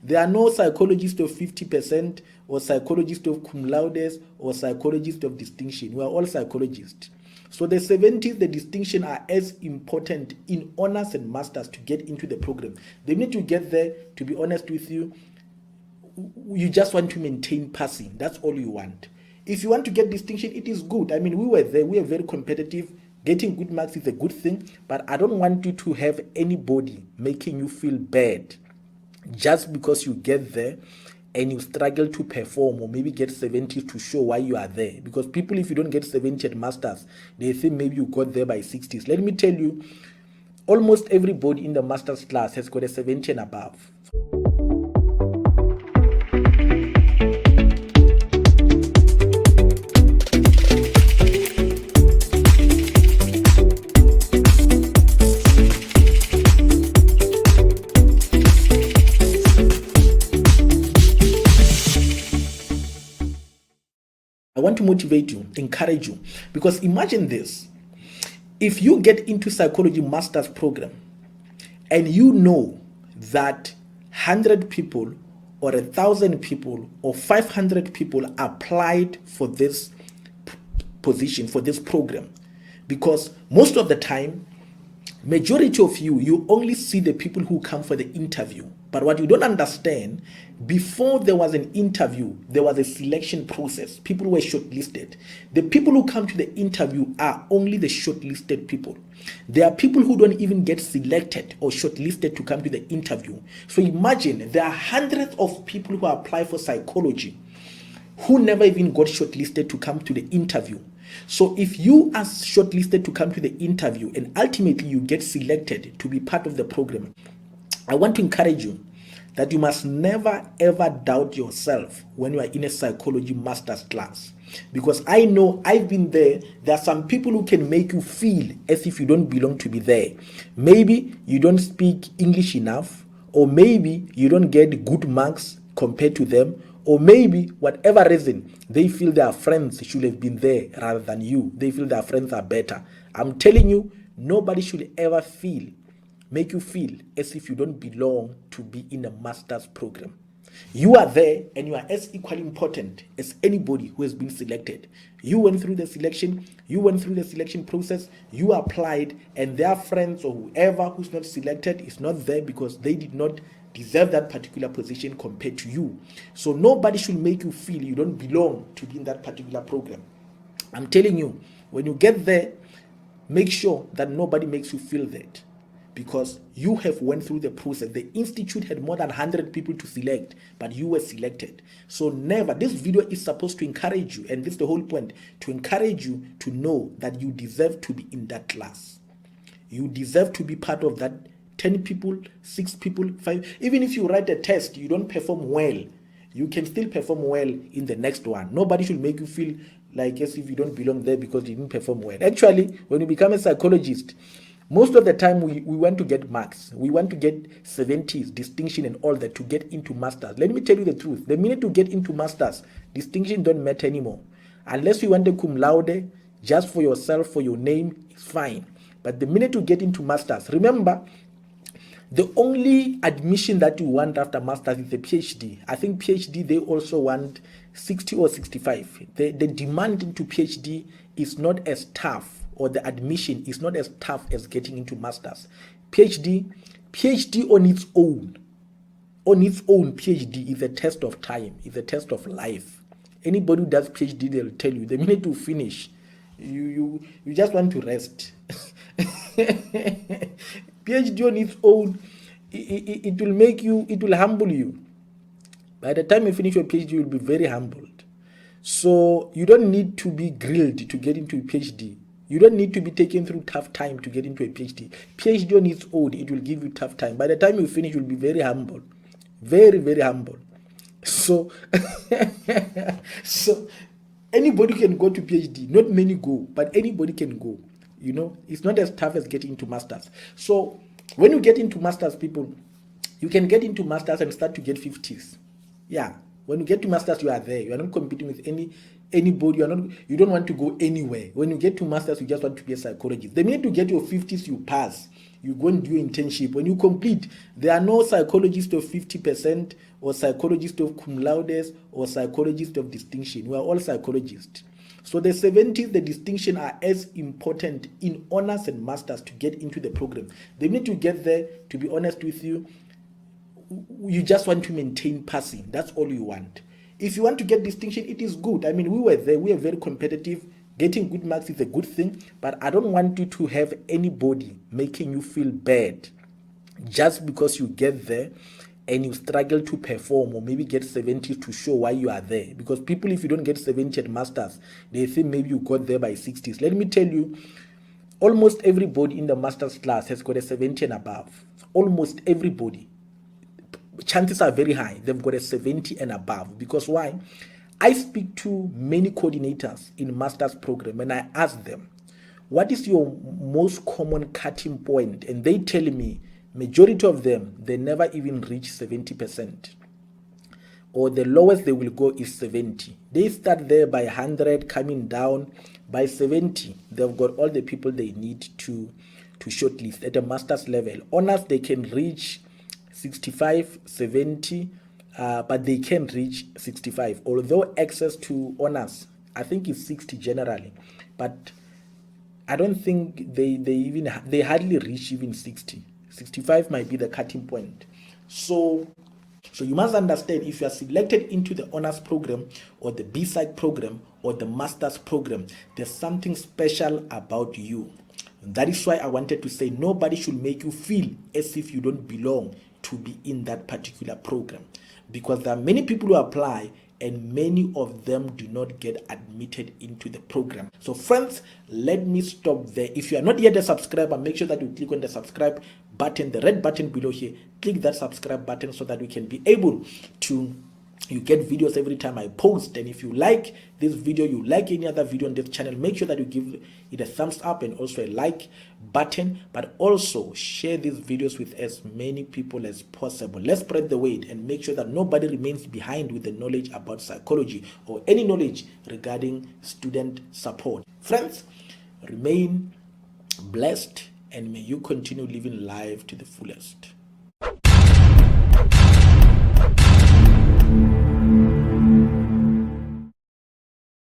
There are no psychologists of 50% or psychologists of cum laude or psychologists of distinction. We are all psychologists. So the 70s, the distinction are as important in honors and masters to get into the program. They need to get there, to be honest with you. You just want to maintain passing. That's all you want. If you want to get distinction, it is good. I mean, we were there. We are very competitive. Getting good marks is a good thing. But I don't want you to have anybody making you feel bad just because you get there and you struggle to perform or maybe get 70 to show why you are there. Because people, if you don't get 70 at masters, they think maybe you got there by 60s. Let me tell you, almost everybody in the masters class has got a 70 and above. I want to motivate you, encourage you, because imagine this. If you get into psychology master's program and you know that 100 people or 1,000 people or 500 people applied for this position, for this program, because most of the time, majority of you only see the people who come for the interview. But what you don't understand, before there was an interview, there was a selection process. People were shortlisted. The people who come to the interview are only the shortlisted people. There are people who don't even get selected or shortlisted to come to the interview. So imagine there are hundreds of people who apply for psychology who never even got shortlisted to come to the interview. So if you are shortlisted to come to the interview and ultimately you get selected to be part of the program, I want to encourage you that you must never ever doubt yourself when you are in a psychology master's class. Because I know, I've been there, there are some people who can make you feel as if you don't belong to be there. Maybe you don't speak English enough, or maybe you don't get good marks compared to them, or maybe whatever reason, they feel their friends should have been there rather than you. They feel their friends are better. I'm telling you, nobody should ever make you feel as if you don't belong to be in a master's program. You are there and you are as equally important as anybody who has been selected. You went through the selection, process, you applied, and their friends or whoever who's not selected is not there because they did not deserve that particular position compared to you. So nobody should make you feel you don't belong to be in that particular program. I'm telling you, when you get there, make sure that nobody makes you feel that, because you have went through the process. The institute had more than 100 people to select, but you were selected. So never, this video is supposed to encourage you, and this is the whole point, to encourage you to know that you deserve to be in that class. You deserve to be part of that 10 people, 6 people, 5. Even if you write a test, you don't perform well, you can still perform well in the next one. Nobody should make you feel like as if you don't belong there because you didn't perform well. Actually, when you become a psychologist, most of the time we want to get marks. We want to get 70s, distinction and all that to get into masters. Let me tell you the truth. The minute you get into masters, distinction don't matter anymore. Unless you want a cum laude, just for yourself, for your name, it's fine. But the minute you get into masters, remember, the only admission that you want after masters is the PhD. I think PhD, they also want 60 or 65. The demand into PhD is not as tough, or the admission is not as tough as getting into masters. PhD on its own PhD is a test of time, is a test of life. Anybody who does PhD, they'll tell you the minute you finish, you just want to rest. PhD on its own, it will make you, it will humble you. By the time you finish your PhD, you'll be very humbled. So you don't need to be grilled to get into a PhD. You don't need to be taken through tough time to get into a PhD. PhD on its own, it will give you tough time. By the time you finish, you'll be very humble. Very, very humble. So, so anybody can go to PhD. Not many go, but anybody can go. You know, it's not as tough as getting into masters. So when you get into masters, people, you can get into masters and start to get 50s. Yeah. When you get to masters, you are there. You are not competing with anybody, you don't want to go anywhere. When you get to masters, you just want to be a psychologist. The minute you get your 50s, you pass. You go and do your internship. When you complete, there are no psychologists of 50% or psychologists of cum laude or psychologists of distinction. We are all psychologists. So the 70s, the distinction are as important in honors and masters to get into the program. The minute you get there, to be honest with you, you just want to maintain passing. That's all you want. If you want to get distinction, it is good. I mean, we were there. We are very competitive. Getting good marks is a good thing. But I don't want you to have anybody making you feel bad just because you get there and you struggle to perform or maybe get 70 to show why you are there. Because people, if you don't get 70 at masters, they think maybe you got there by 60s. Let me tell you, almost everybody in the master's class has got a 70 and above. Almost everybody. Chances are very high they've got a 70 and above. Because why? I speak to many coordinators in master's program and I ask them, what is your most common cutting point? And they tell me, majority of them, they never even reach 70%. Or the lowest they will go is 70. They start there by 100, coming down by 70. They've got all the people they need to shortlist at a master's level. Honors, they can reach 65, 70, but they can reach 65. Although access to honors, I think it's 60 generally, but I don't think they hardly reach even 60. 65 might be the cutting point. So you must understand, if you are selected into the honors program or the B-Psych program or the master's program, there's something special about you. And that is why I wanted to say nobody should make you feel as if you don't belong to be in that particular program, because there are many people who apply and many of them do not get admitted into the program. So friends, let me stop there. If you are not yet a subscriber, make sure that you click on the subscribe button, the red button below here. Click that subscribe button so that we can be able to you get videos every time I post. And if you like this video, you like any other video on this channel, make sure that you give it a thumbs up and also a like button, but also share these videos with as many people as possible. Let's spread the word and make sure that nobody remains behind with the knowledge about psychology or any knowledge regarding student support. Friends, remain blessed and may you continue living life to the fullest.